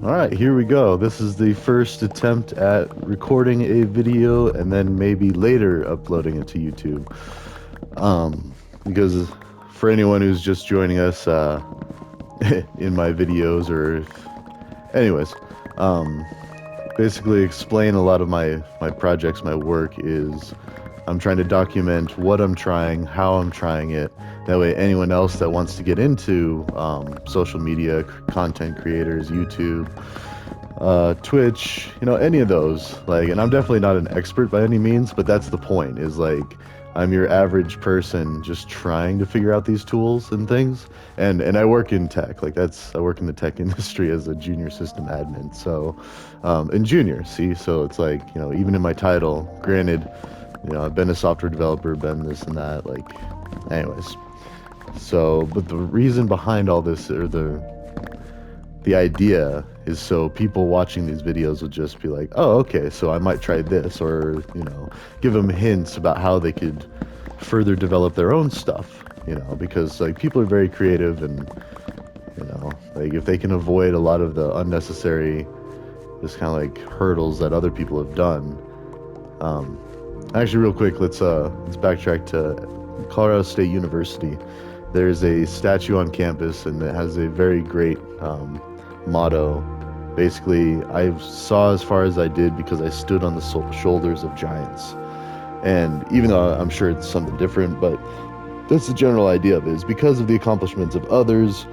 All right, here we go. This is the first attempt at recording a video and then maybe later uploading it to YouTube. Because for anyone who's just joining us in my videos, anyways, um, basically explain a lot of my projects, my work is I'm trying to document what I'm trying, how I'm trying it. That way, anyone else that wants to get into social media, content creators, YouTube, Twitch, any of those. Like, and I'm definitely not an expert by any means, but that's the point. Is like I'm your average person just trying to figure out these tools and things. And I work in tech. I work in the tech industry as a junior system admin. So, and junior, see, so it's like even in my title, granted, I've been a software developer, been this and that. Like, anyways. So, but the reason behind all this, or the idea is so people watching these videos will just be like, oh, okay, so I might try this, or, give them hints about how they could further develop their own stuff, because like people are very creative and, like if they can avoid a lot of the unnecessary, just kind of like hurdles that other people have done. Actually, real quick, let's backtrack to Colorado State University. There's a statue on campus, and it has a very great motto. Basically, I saw as far as I did because I stood on the shoulders of giants. And even though I'm sure it's something different, but that's the general idea of it, is because of the accomplishments of others,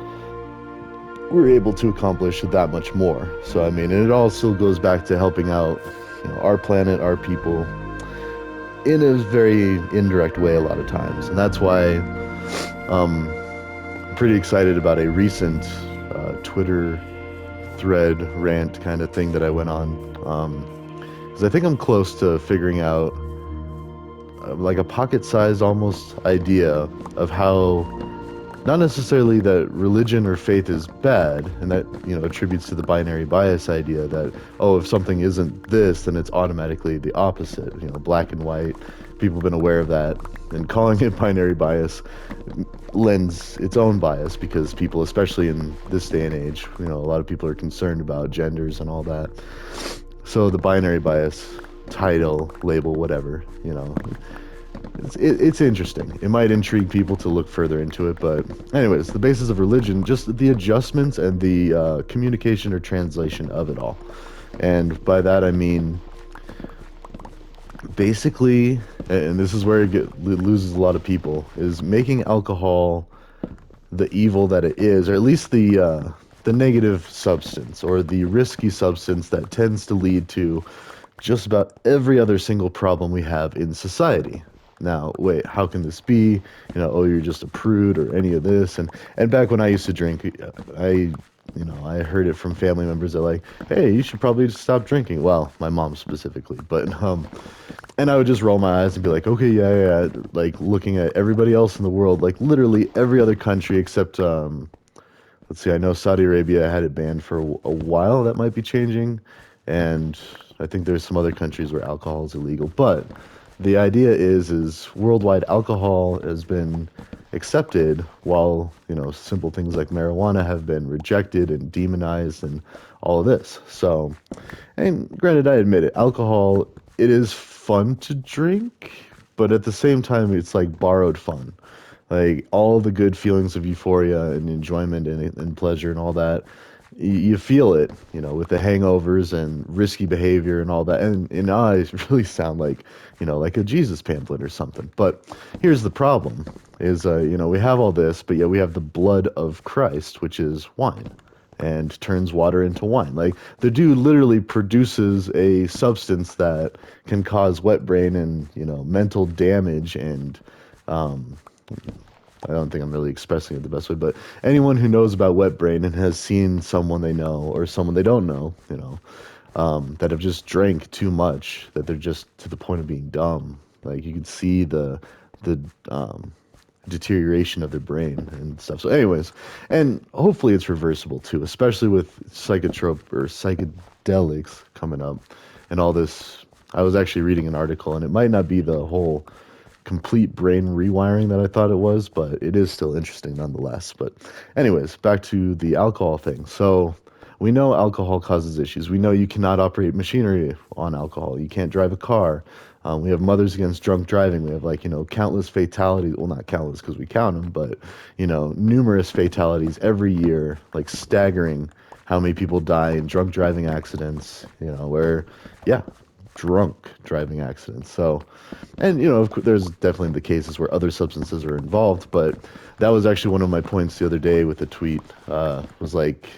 we're able to accomplish that much more. So, I mean, and it all still goes back to helping out, our planet, our people, in a very indirect way a lot of times. And that's why I'm pretty excited about a recent Twitter thread rant kind of thing that I went on. Because I think I'm close to figuring out like a pocket-sized almost idea of how, not necessarily that religion or faith is bad, and that attributes to the binary bias idea that, oh, if something isn't this, then it's automatically the opposite, black and white. People have been aware of that, and calling it binary bias lends its own bias, because people, especially in this day and age, a lot of people are concerned about genders and all that. So the binary bias title, label, whatever, it's interesting. It might intrigue people to look further into it, but anyways, the basis of religion, just the adjustments and the communication or translation of it all. And by that I mean, basically, and this is where it loses a lot of people, is making alcohol the evil that it is, or at least the negative substance or the risky substance that tends to lead to just about every other single problem we have in society. Now, wait, how can this be? Oh, you're just a prude or any of this. And back when I used to drink, I heard it from family members that like, hey, you should probably just stop drinking. Well, my mom specifically, but and I would just roll my eyes and be like, okay, yeah, yeah, like looking at everybody else in the world, like literally every other country except let's see, I know Saudi Arabia had it banned for a while. That might be changing, and I think there's some other countries where alcohol is illegal. But the idea is worldwide alcohol has been accepted, while simple things like marijuana have been rejected and demonized and all of this. So, and granted, I admit it, alcohol, it is fun to drink, but at the same time, it's like borrowed fun. Like all the good feelings of euphoria and enjoyment and pleasure and all that, you feel it, with the hangovers and risky behavior and all that. And I really sound like a Jesus pamphlet or something. But here's the problem: is we have all this, but yet we have the blood of Christ, which is wine, and turns water into wine. Like the dude literally produces a substance that can cause wet brain and mental damage and I don't think I'm really expressing it the best way, but anyone who knows about wet brain and has seen someone they know or someone they don't know, that have just drank too much, that they're just to the point of being dumb. Like you can see the deterioration of their brain and stuff. So, anyways, and hopefully it's reversible too, especially with psychotrope or psychedelics coming up and all this. I was actually reading an article, and it might not be the whole complete brain rewiring that I thought it was, but it is still interesting nonetheless. But anyways, back to the alcohol thing. So We know alcohol causes issues. We know you cannot operate machinery on alcohol. You can't drive a car. We have Mothers Against Drunk Driving. We have, like, countless fatalities. Well, not countless because we count them, but, numerous fatalities every year, like staggering how many people die in drunk driving accidents, yeah, drunk driving accidents. So, and, of course, there's definitely the cases where other substances are involved, but that was actually one of my points the other day with a tweet, was like,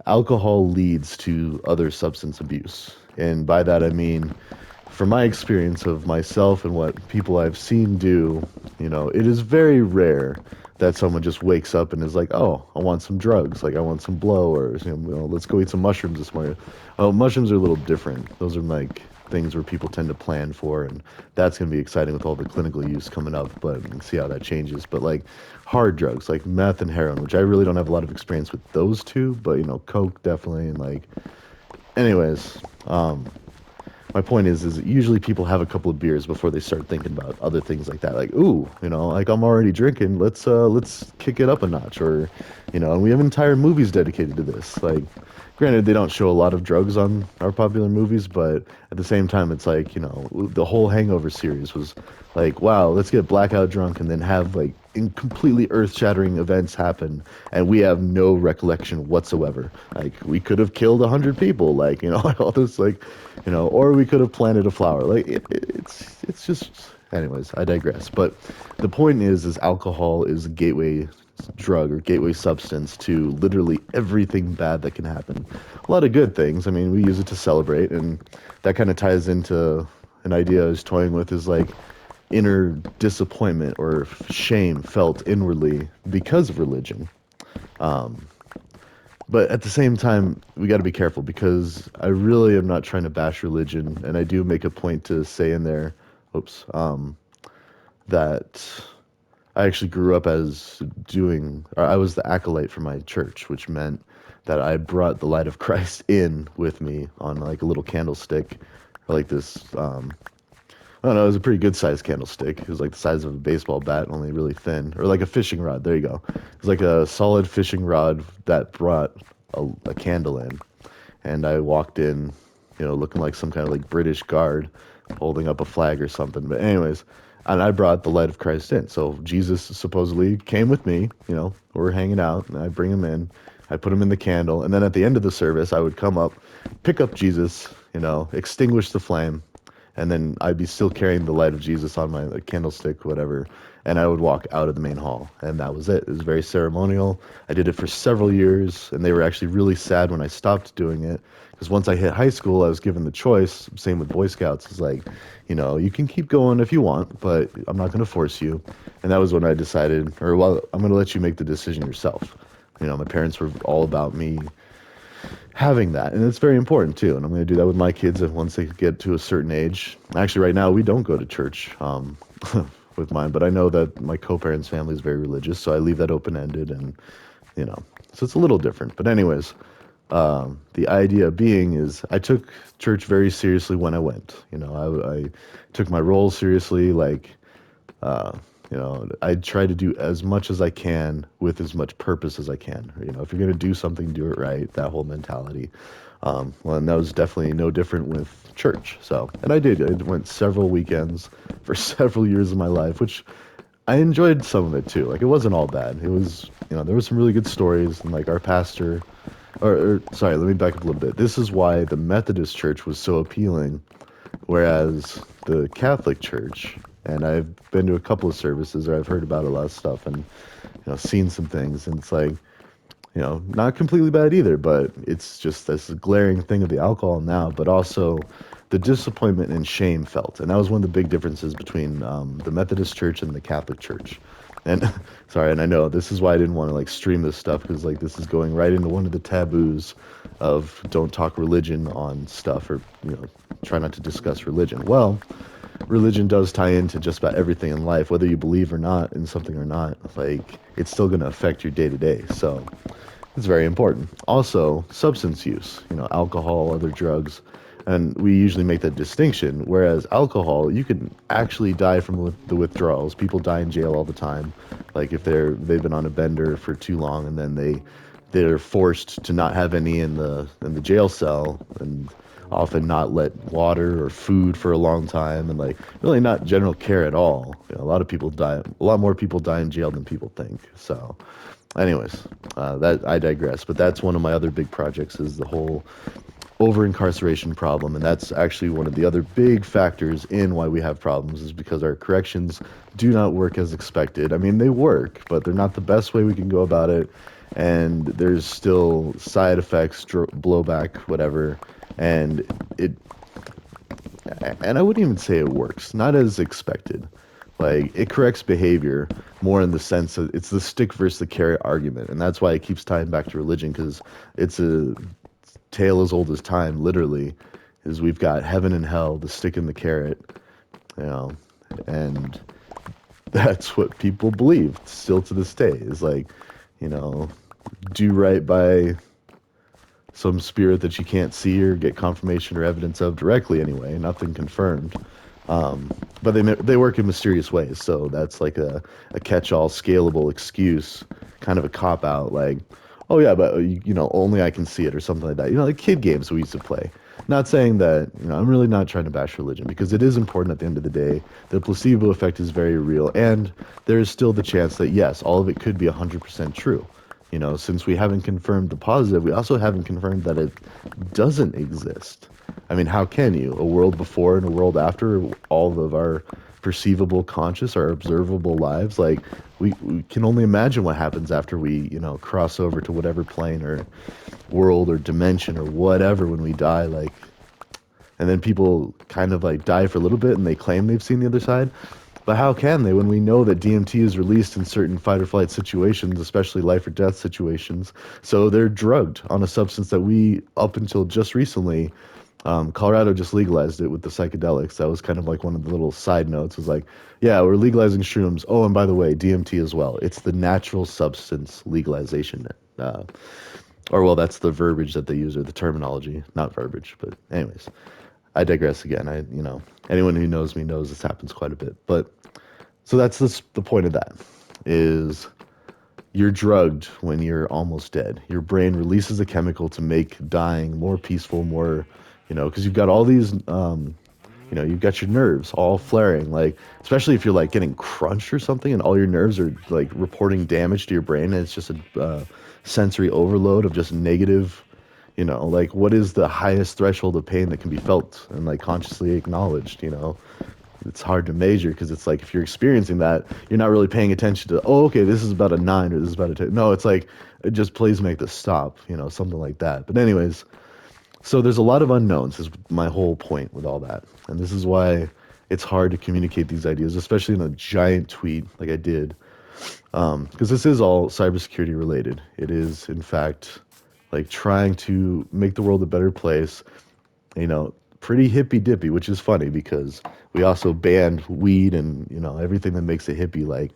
alcohol leads to other substance abuse. And by that I mean, from my experience of myself and what people I've seen do, it is very rare that someone just wakes up and is like, "Oh, I want some drugs. Like, I want some blow, or let's go eat some mushrooms this morning." Oh, mushrooms are a little different. Those are like things where people tend to plan for, and that's going to be exciting with all the clinical use coming up. But we'll see how that changes. But like hard drugs, like meth and heroin, which I really don't have a lot of experience with those two, but coke definitely, and like, anyways. My point is that usually people have a couple of beers before they start thinking about other things like that. Like, ooh, like, I'm already drinking. Let's kick it up a notch, or, and we have entire movies dedicated to this. Like, granted, they don't show a lot of drugs on our popular movies, but at the same time, it's like, the whole Hangover series was like, wow, let's get blackout drunk and then have like completely earth-shattering events happen, and we have no recollection whatsoever. Like, we could have killed 100 people, like, all this, like, or we could have planted a flower. Like, it's just. Anyways, I digress. But the point is alcohol is a gateway drug or gateway substance to literally everything bad that can happen. A lot of good things. I mean, we use it to celebrate, and that kind of ties into an idea I was toying with, is like inner disappointment or shame felt inwardly because of religion. Um, but at the same time, we got to be careful, because I really am not trying to bash religion, and I do make a point to say in there, oops, that I actually grew up as or I was the acolyte for my church, which meant that I brought the light of Christ in with me on like a little candlestick, or like this, I don't know, it was a pretty good sized candlestick. It was like the size of a baseball bat, only really thin. Or like a fishing rod. There you go. It was like a solid fishing rod that brought a candle in. And I walked in, looking like some kind of like British guard holding up a flag or something. But anyways, and I brought the light of Christ in. So Jesus supposedly came with me, we're hanging out, and I bring him in. I put him in the candle. And then at the end of the service, I would come up, pick up Jesus, extinguish the flame, and then I'd be still carrying the light of Jesus on my like, candlestick, whatever, and I would walk out of the main hall, and that was it. It was very ceremonial. I did it for several years, and they were actually really sad when I stopped doing it, because once I hit high school, I was given the choice. Same with Boy Scouts. It's like, you can keep going if you want, but I'm not going to force you. And that was when I decided, or well, I'm going to let you make the decision yourself. My parents were all about me having that, and it's very important too, and I'm going to do that with my kids if once they get to a certain age. Actually, right now we don't go to church, with mine, but I know that my co-parents family is very religious, so I leave that open-ended, and so it's a little different. But anyways, the idea being is I took church very seriously when I went. I took my role seriously. Like, I try to do as much as I can with as much purpose as I can. If you're going to do something, do it right. That whole mentality. Well, and that was definitely no different with church. So, and I did. I went several weekends for several years of my life, which I enjoyed some of it too. Like, it wasn't all bad. It was, there was some really good stories, and like our pastor, or sorry, let me back up a little bit. This is why the Methodist Church was so appealing, whereas the Catholic Church, and I've been to a couple of services, or I've heard about a lot of stuff, and seen some things, and it's like, not completely bad either, but it's just this glaring thing of the alcohol now, but also the disappointment and shame felt. And that was one of the big differences between the Methodist Church and the Catholic Church. And sorry, and I know this is why I didn't want to like stream this stuff, because like this is going right into one of the taboos of don't talk religion on stuff, or try not to discuss religion. Well, religion does tie into just about everything in life, whether you believe or not in something or not. Like, it's still going to affect your day to day. So it's very important. Also, substance use, alcohol, other drugs. And we usually make that distinction. Whereas alcohol, you can actually die from the withdrawals. People die in jail all the time. Like, if they've been on a bender for too long, and then they they're forced to not have any in the jail cell, and often not let water or food for a long time, and like really not general care at all. You know, a lot of people die. A lot more people die in jail than people think. So, anyways, that I digress. But that's one of my other big projects is the whole over incarceration problem, and that's actually one of the other big factors in why we have problems is because our corrections do not work as expected. I mean, they work, but they're not the best way we can go about it, and there's still side effects, blowback, whatever, and it and I wouldn't even say it works, not as expected. Like it corrects behavior more in the sense that it's the stick versus the carrot argument, and that's why it keeps tying back to religion because it's a tale as old as time, literally, is we've got heaven and hell, the stick and the carrot, you know, and that's what people believe still to this day is like, you know, do right by some spirit that you can't see or get confirmation or evidence of directly anyway, nothing confirmed. Um, but they work in mysterious ways, so that's like a catch-all scalable excuse, kind of a cop out, like, oh yeah, but you know, only I can see it or something like that. You know, like kid games we used to play. Not saying that, you know, I'm really not trying to bash religion because it is important at the end of the day. The placebo effect is very real, and there is still the chance that yes, all of it could be 100% true. You know, since we haven't confirmed the positive, we also haven't confirmed that it doesn't exist. I mean, how can you? A world before and a world after all of our perceivable conscious, our observable lives, like we can only imagine what happens after we, you know, cross over to whatever plane or world or dimension or whatever when we die. Like, and then people kind of like die for a little bit and they claim they've seen the other side. But how can they when we know that DMT is released in certain fight or flight situations, especially life or death situations? So they're drugged on a substance that we, up until just recently, Colorado just legalized it with the psychedelics. That was kind of like one of the little side notes. Was like, yeah, we're legalizing shrooms. Oh, and by the way, DMT as well. It's the natural substance legalization. Uh, or well, that's the verbiage that they use or the terminology, not verbiage. But anyways, I digress again. You know, anyone who knows me knows this happens quite a bit. But so that's the point of that is you're drugged when you're almost dead. Your brain releases a chemical to make dying more peaceful, more, you know, because you've got all these, you know, you've got your nerves all flaring, like, especially if you're like getting crunched or something and all your nerves are like reporting damage to your brain and it's just a sensory overload of just negative, you know, like what is the highest threshold of pain that can be felt and like consciously acknowledged, you know? It's hard to measure because it's like if you're experiencing that, you're not really paying attention to, oh, okay, this is about a 9 or this is about a 10. No, it's like, just please make this stop, you know, something like that. But, anyways, so there's a lot of unknowns, is my whole point with all that. And this is why it's hard to communicate these ideas, especially in a giant tweet like I did. Because this is all cybersecurity related. It is, in fact, like trying to make the world a better place, you know, pretty hippy dippy, which is funny because we also banned weed and, you know, everything that makes it hippie. Like,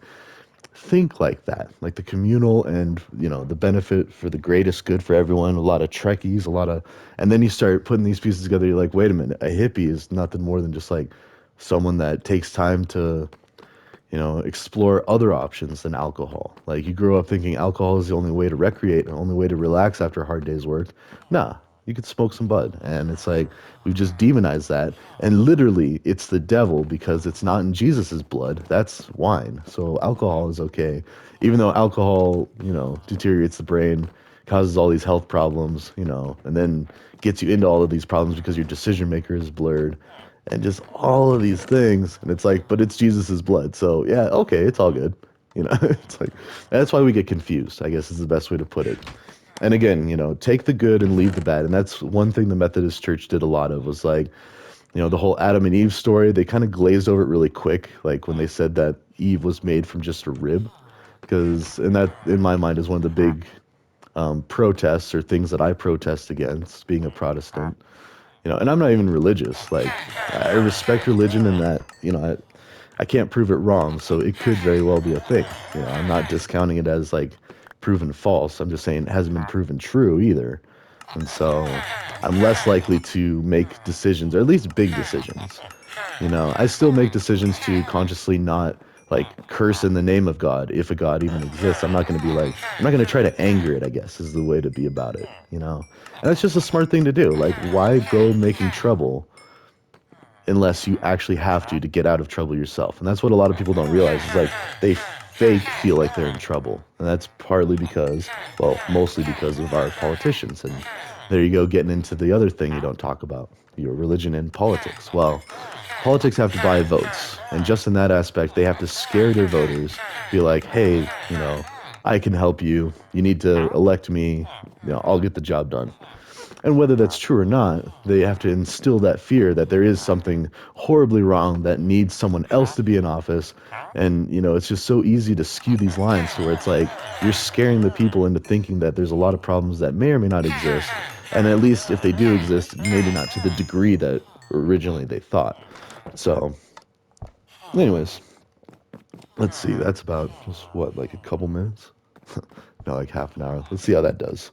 think like that, like the communal and, you know, the benefit for the greatest good for everyone. A lot of Trekkies, a lot of, and then you start putting these pieces together. You're like, wait a minute, a hippie is nothing more than just like someone that takes time to, you know, explore other options than alcohol. Like you grew up thinking alcohol is the only way to recreate, the only way to relax after a hard day's work. Nah, you could smoke some bud. And it's like we've just demonized that. And literally it's the devil because it's not in Jesus's blood. That's wine. So alcohol is okay. Even though alcohol, you know, deteriorates the brain, causes all these health problems, you know, and then gets you into all of these problems because your decision maker is blurred and just all of these things. And it's like, but it's Jesus's blood. So yeah, okay, it's all good. You know, it's like, that's why we get confused, I guess is the best way to put it. And again, you know, take the good and leave the bad. And that's one thing the Methodist Church did a lot of was like, you know, the whole Adam and Eve story, they kind of glazed over it really quick. Like when they said that Eve was made from just a rib. Because, and that in my mind is one of the big protests or things that I protest against being a Protestant, you know, and I'm not even religious. Like, I respect religion in that, you know, I can't prove it wrong, so it could very well be a thing. You know, I'm not discounting it as like proven false. I'm just saying it hasn't been proven true either. And so I'm less likely to make decisions, or at least big decisions. You know, I still make decisions to consciously not like curse in the name of God, if a God even exists. I'm not going to be like, I'm not going to try to anger it, I guess, is the way to be about it, you know? And that's just a smart thing to do. Like, why go making trouble unless you actually have to get out of trouble yourself? And that's what a lot of people don't realize is like they fake feel like they're in trouble. And that's partly because, well, mostly because of our politicians. And there you go, getting into the other thing you don't talk about, your religion and politics. Well, politics have to buy votes. And just in that aspect, they have to scare their voters, be like, hey, you know, I can help you. You need to elect me. You know, I'll get the job done. And whether that's true or not, they have to instill that fear that there is something horribly wrong that needs someone else to be in office. And, you know, it's just so easy to skew these lines to where it's like you're scaring the people into thinking that there's a lot of problems that may or may not exist. And at least if they do exist, maybe not to the degree that originally they thought. So, anyways, let's see. That's about just what, like a couple minutes? No, like half an hour. Let's see how that does.